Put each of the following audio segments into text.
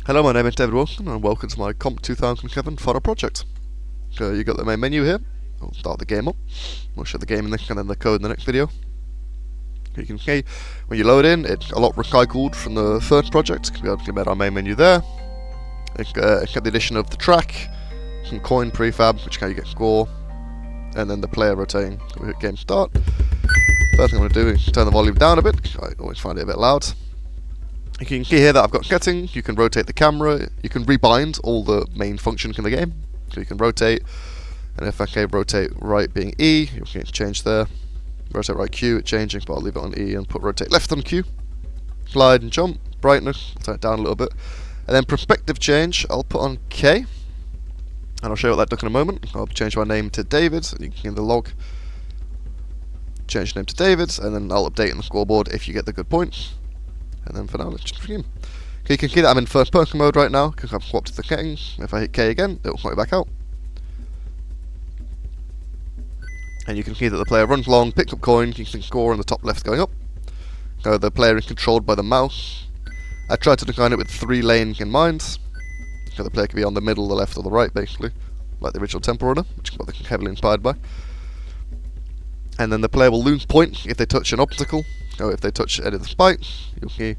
Hello, my name is David Wilson and welcome to my Comp2007 Final Project. You got the main menu here. I'll start the game up. We'll show the game and then the code in the next video. You can see when you load in, it's a lot recycled from the first project. We have our main menu there. It's got the addition of the track, some coin prefab, which is how you get score, and then the player rotating. So we hit game start. First thing I'm going to do is turn the volume down a bit, because I always find it a bit loud. You can see here that I've got settings. You can rotate the camera, you can rebind all the main functions in the game. So you can rotate, and if I rotate right being E, you can change there. Rotate right Q, it's changing, but I'll leave it on E and put rotate left on Q. Slide and jump, brightness, turn it down a little bit. And then perspective change, I'll put on K. And I'll show you what that does in a moment. I'll change my name to David, and you can see in the log. Change the name to David, and then I'll update in the scoreboard if you get the good points. And then for now, let's just begin. Okay, you can see that I'm in first person mode right now, because I've swapped the settings. If I hit K again, it'll put me back out. And you can see that the player runs along, picks up coins, you can score on the top left going up. So the player is controlled by the mouse. I tried to design it with 3 lanes in mind. So the player can be on the middle, the left, or the right, basically. Like the original Temple Runner, which is what they're heavily inspired by. And then the player will lose points if they touch an obstacle. So if they touch any of the spikes, you'll see,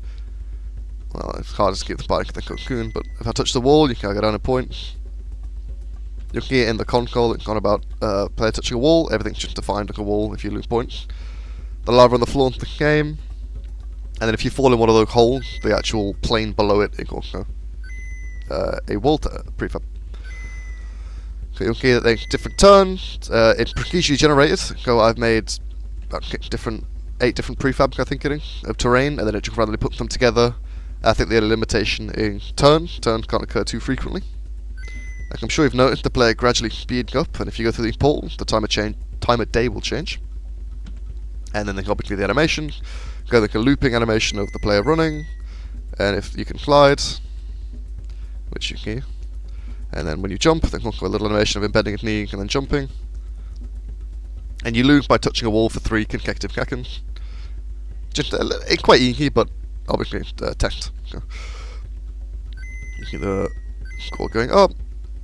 well, it's hard to keep the spike in the cocoon, but if I touch the wall, you can go down in points. You'll see it in the console, it's not about player touching a wall, everything's just defined like a wall if you lose points. The lava on the floor is the same, and then if you fall in one of those holes, the actual plane below it is also a wall prefab. So you'll see that there's different turns, it's procedurally generated, so I've made about 8 different prefabs, I think it is, of terrain, and then it just randomly puts them together. I think the only limitation is turns. Turns can't occur too frequently. Like I'm sure you've noticed, the player gradually speeds up, and if you go through these portals, the time of day will change. And then there's obviously the animations. Go like a looping animation of the player running, and if you can slide, which you can. And then when you jump, there's also a little animation of embedding his knee and then jumping. And you lose by touching a wall for 3 consecutive seconds. Just it's quite easy, but obviously it's text. So you see the score going up.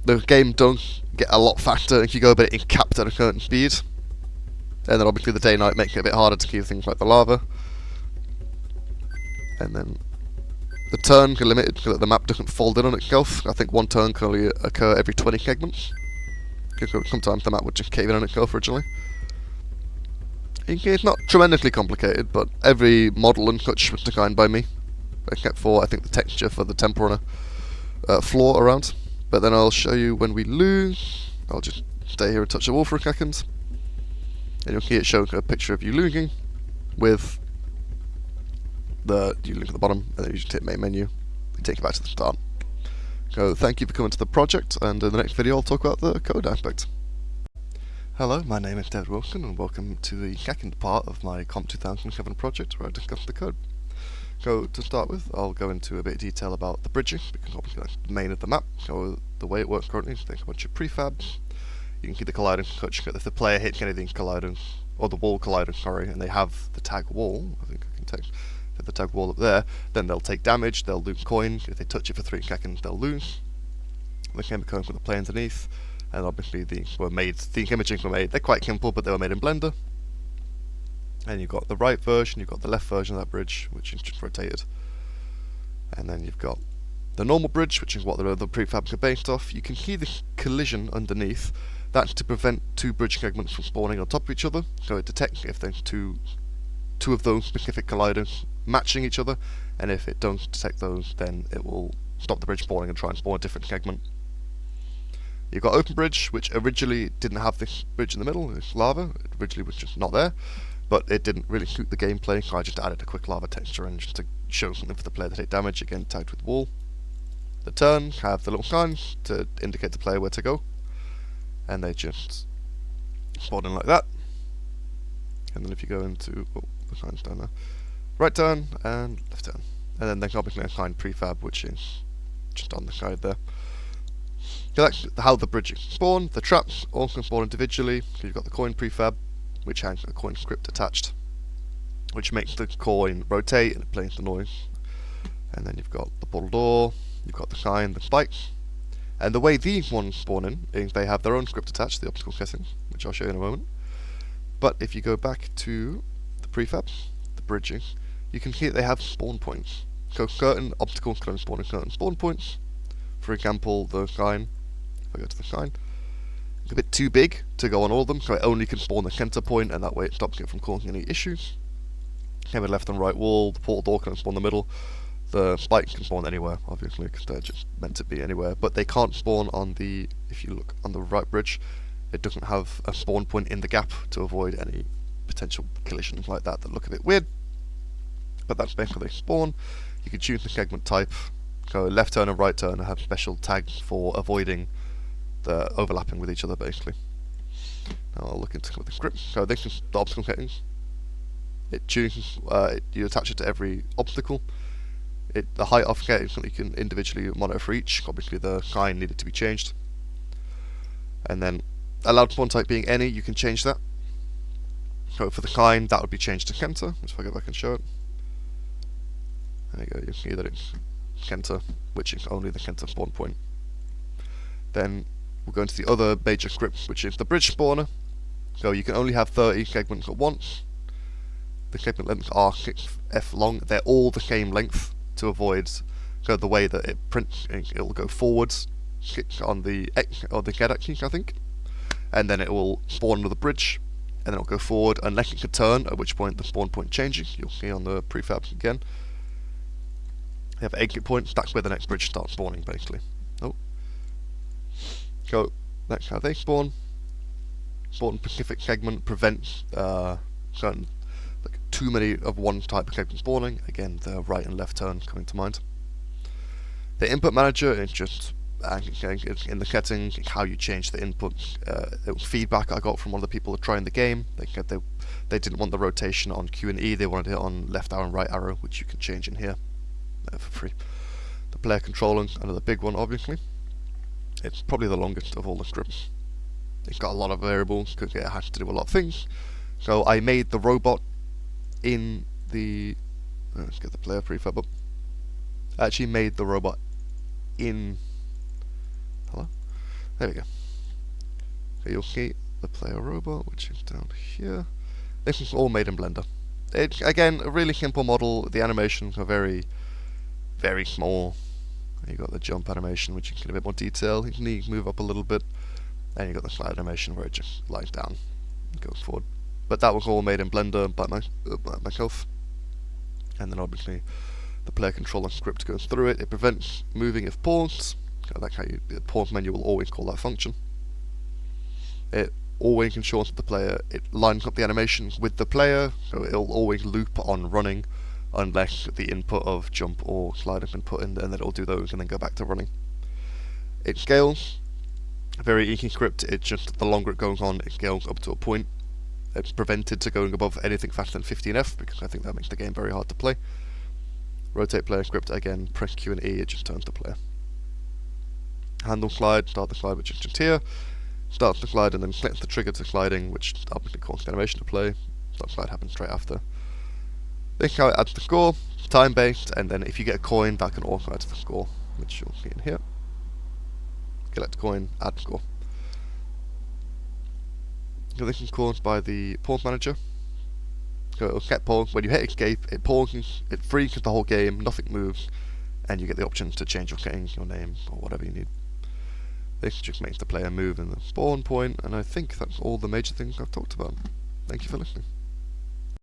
The game does get a lot faster if you go, but it's capped at a certain speed. And then obviously the day-night makes it a bit harder to keep things like the lava. And then the turns are limited so that the map doesn't fold in on itself. I think 1 turn can only occur every 20 segments. Sometimes the map would just cave in on itself originally. It's not tremendously complicated, but every model and such was designed by me, except for, I think, the texture for the Temple Runner floor around. But then I'll show you when we lose. I'll just stay here and touch the wall for a second. And you'll see it showing a picture of you losing, with you link at the bottom, and then you just hit main menu, and take you back to the start. So thank you for coming to the project, and in the next video I'll talk about the code aspect. Hello, my name is David Wilson, and welcome to the second part of my Comp2007 project, where I discuss the code. So, to start with, I'll go into a bit of detail about the bridging, because obviously that's the main of the map. So, the way it works currently is there's a bunch of prefabs. You can see the colliding such if the player hits anything colliding, or the wall colliding, sorry, and they have the tag wall, I think I can text, the tag wall up there, then they'll take damage, they'll lose coins. If they touch it for 3 seconds, they'll lose. The game comes with the play underneath. And obviously the imaging were made, they're quite simple, but they were made in Blender. And you've got the right version, you've got the left version of that bridge, which is just rotated. And then you've got the normal bridge, which is what the prefabs are based off. You can see the collision underneath. That's to prevent 2 bridge segments from spawning on top of each other. So it detects if there's two of those specific colliders matching each other, and if it don't detect those, then it will stop the bridge spawning and try and spawn a different segment. You've got Open Bridge, which originally didn't have this bridge in the middle, this lava. It originally was just not there, but it didn't really suit the gameplay, so I just added a quick lava texture and just to show something for the player to take damage, again tagged with wall. The turns have the little signs to indicate the player where to go, and they just spawn in like that. And then if you go into, oh, the sign's down there, right turn and left turn. And then there's obviously a sign prefab, which is just on the side there. So that's how the bridges spawn. The traps also spawn individually. So you've got the coin prefab, which has a coin script attached, which makes the coin rotate and it plays the noise. And then you've got the portal door, You've got the kind, the spike, and the way these ones spawn in is they have their own script attached, the optical setting, which I'll show you in a moment. But if you go back to the prefab, the bridging, you can see that they have spawn points. So certain obstacles can only spawn in certain spawn points. For example, the sign, if I go to the sign, it's a bit too big to go on all of them, so it only can spawn the center point, and that way it stops it from causing any issues. Have a left and right wall, the portal door can spawn the middle, the spike can spawn anywhere, obviously, because they're just meant to be anywhere, but they can't spawn on the, if you look on the right bridge, it doesn't have a spawn point in the gap to avoid any potential collisions like that look a bit weird. But that's basically they spawn. You can choose the segment type, so left turn and right turn have special tags for avoiding the overlapping with each other, basically. Now I'll look into the script. So this is the obstacle settings. It chooses, you attach it to every obstacle. The height offset is something you can individually monitor for each. Obviously the sign needed to be changed. And then allowed spawn type being any, you can change that. So for the sign, that would be changed to center. If I go back and show it. There you go, you can see that it's center, which is only the center spawn point. Then we'll go into the other major script, which is the bridge spawner. So you can only have 30 segments at once. The segment lengths are 6f long. They're all the same length to avoid the way that it prints. It'll go forwards, 6 on the X or the Z axis, I think, and then it will spawn another bridge, and then it'll go forward unless it can turn, at which point the spawn point changes. You'll see on the prefabs again. You have exit points. That's where the next bridge starts spawning, basically. Oh, so that's how they spawn. Spawn specific segment prevents certain, like, too many of one type of segment spawning. Again, the right and left turn coming to mind. The input manager is just it's in the settings. It's how you change the inputs. It was feedback I got from one of the people that trying the game. They said they didn't want the rotation on Q and E. They wanted it on left arrow and right arrow, which you can change in here for free. The player controlling, another big one, obviously. It's probably the longest of all the scripts. It's got a lot of variables because it has to do a lot of things. So I made the robot in the... let's get the player prefab up. I actually made the robot in... Hello? There we go. So you'll see the player robot, which is down here. This is all made in Blender. It's, again, a really simple model. The animations are very, very small. You got the jump animation, which you can get a bit more detail. You can move up a little bit. And you got the slide animation where it just lies down and goes forward. But that was all made in Blender by myself. And then obviously the player controller script goes through it. It prevents moving if paused. So that's how the pause menu will always call that function. It always ensures that the player, it lines up the animations with the player, so it'll always loop on running unless the input of jump or slide has been put in, and then it'll do those and then go back to running. It scales. A very easy script. It's just the longer it goes on, it scales up to a point. It's prevented to going above anything faster than 15F because I think that makes the game very hard to play. Rotate player script, again, press Q and E, it just turns the player. Handle slide, start the slide, which is just here. Starts the slide and then sets the trigger to sliding, which obviously causes the animation to play. Start slide happens straight after. This is how it adds the score, time based, and then if you get a coin, that can also add to the score, which you'll see in here. Collect coin, add score. So this is caused by the pause manager. So it'll set pause. When you hit escape, it pauses, it freezes the whole game, nothing moves, and you get the option to change your settings, your name, or whatever you need. This just makes the player move in the spawn point, and I think that's all the major things I've talked about. Thank you for listening.